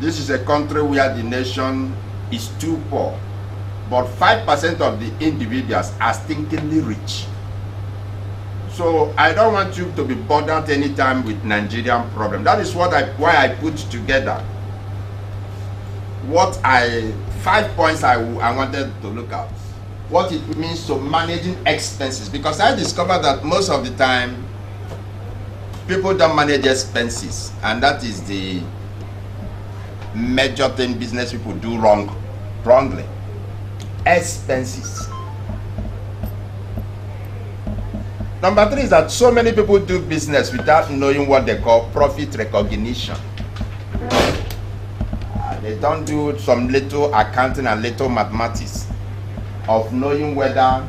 This is a country where the nation is too poor, but 5% of the individuals are stinkingly rich. So I don't want you to be bothered anytime with Nigerian problem. That is why I put together 5 points I wanted to look at. What it means to managing expenses, because I discovered that most of the time people don't manage expenses, and that is the major thing business people do wrongly. Expenses. Number 3 is that so many people do business without knowing what they call profit recognition. They don't do some little accounting and little mathematics of knowing whether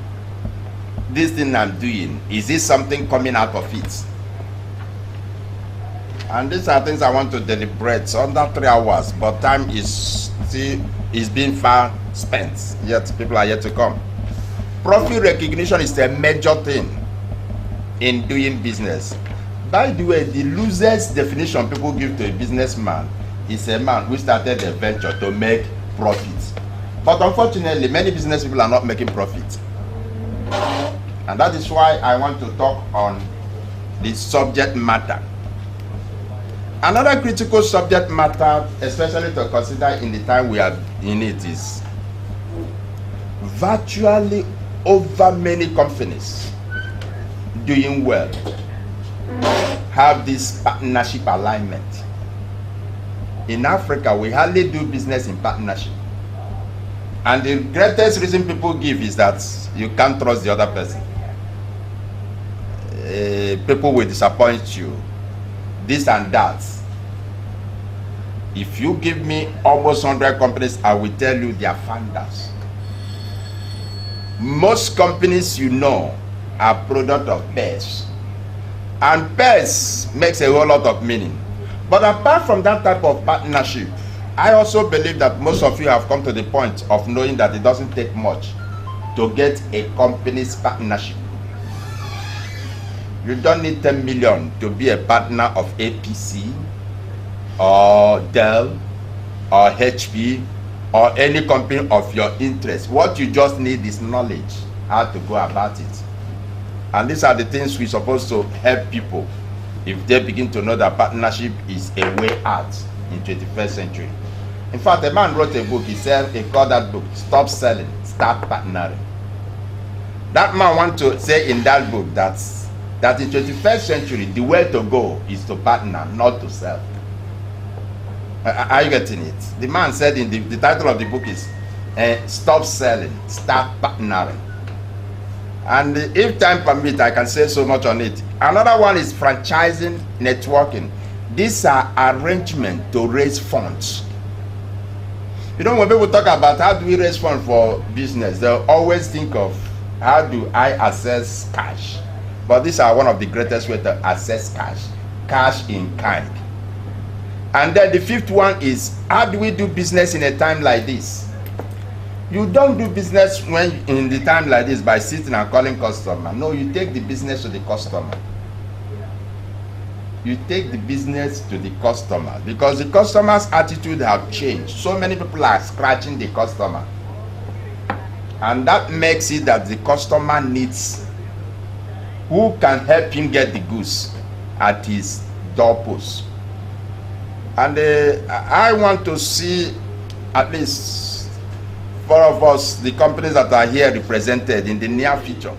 this thing I'm doing, is this something coming out of it? And these are things I want to deliberate under 3 hours, but time is being far spent, yet people are yet to come. Profit recognition is a major thing in doing business. By the way, the loosest definition people give to a businessman is a man who started a venture to make profit. But unfortunately, many business people are not making profit. And that is why I want to talk on the subject matter. Another critical subject matter, especially to consider in the time we are in it, is virtually over many companies doing well have this partnership alignment. In Africa, we hardly do business in partnership. And the greatest reason people give is that you can't trust the other person. People will disappoint you. This and that. If you give me almost 100 companies, I will tell you their founders. Most companies you know are product of pairs. And pairs makes a whole lot of meaning. But apart from that type of partnership, I also believe that most of you have come to the point of knowing that it doesn't take much to get a company's partnership. You don't need 10 million to be a partner of APC or Dell or HP or any company of your interest. What you just need is knowledge, how to go about it. And these are the things we're supposed to help people if they begin to know that partnership is a way out in 21st century. In fact, a man wrote a book. He called that book, Stop Selling, Start Partnering. That man wants to say in that book that in 21st century, the way to go is to partner, not to sell. Are you getting it? The man said in the title of the book is Stop Selling, Start Partnering. And if time permits, I can say so much on it. Another one is franchising, networking. These are arrangements to raise funds. You know, when people talk about how do we raise funds for business, they'll always think of how do I access cash. But these are one of the greatest ways to access cash in kind. And then the 5th one is, how do we do business in a time like this? You don't do business when in the time like this by sitting and calling customer. No, you take the business to the customer. You take the business to the customer because the customer's attitude have changed. So many people are scratching the customer. And that makes it that the customer needs who can help him get the goods at his doorpost. And I want to see at least 4 of us, the companies that are here represented in the near future,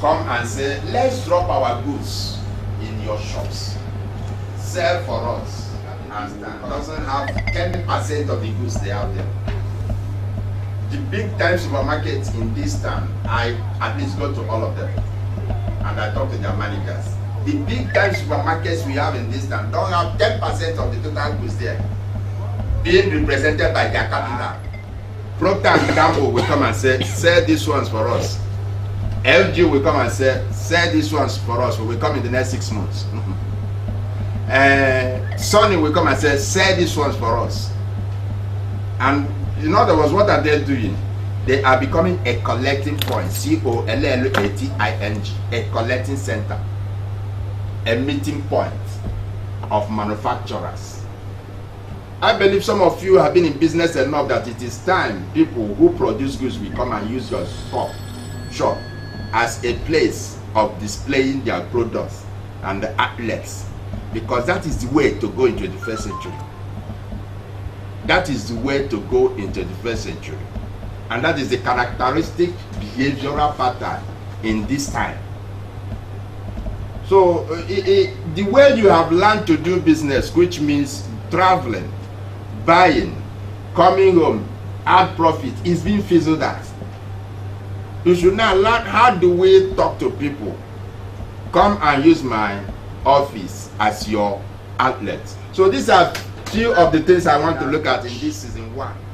come and say, let's drop our goods in your shops. Sell for us. And doesn't have 10% of the goods they have there. The big time supermarkets in this town, I at least go to all of them. And I talk to their managers. The big time supermarkets we have in this town don't have 10% of the total goods there being represented by their capital. Procter & Gamble will come and say, sell these ones for us. LG will come and say, sell these ones for us. We will come in the next 6 months. Sony will come and say, sell these ones for us. And in other words, what are they doing? They are becoming a collecting point, C-O-L-L-A-T-I-N-G, a collecting center, a meeting point of manufacturers. I believe some of you have been in business enough that it is time people who produce goods will come and use your shop as a place of displaying their products and the outlets, because that is the way to go into the 21st century. That is the way to go into the 21st century. And that is the characteristic behavioral pattern in this time. So the way you have learned to do business, which means traveling, buying, coming home, add profit, is being fizzled out. You should now learn, how do we talk to people? Come and use my office as your outlet. So these are few of the things I want to look at in this season 1.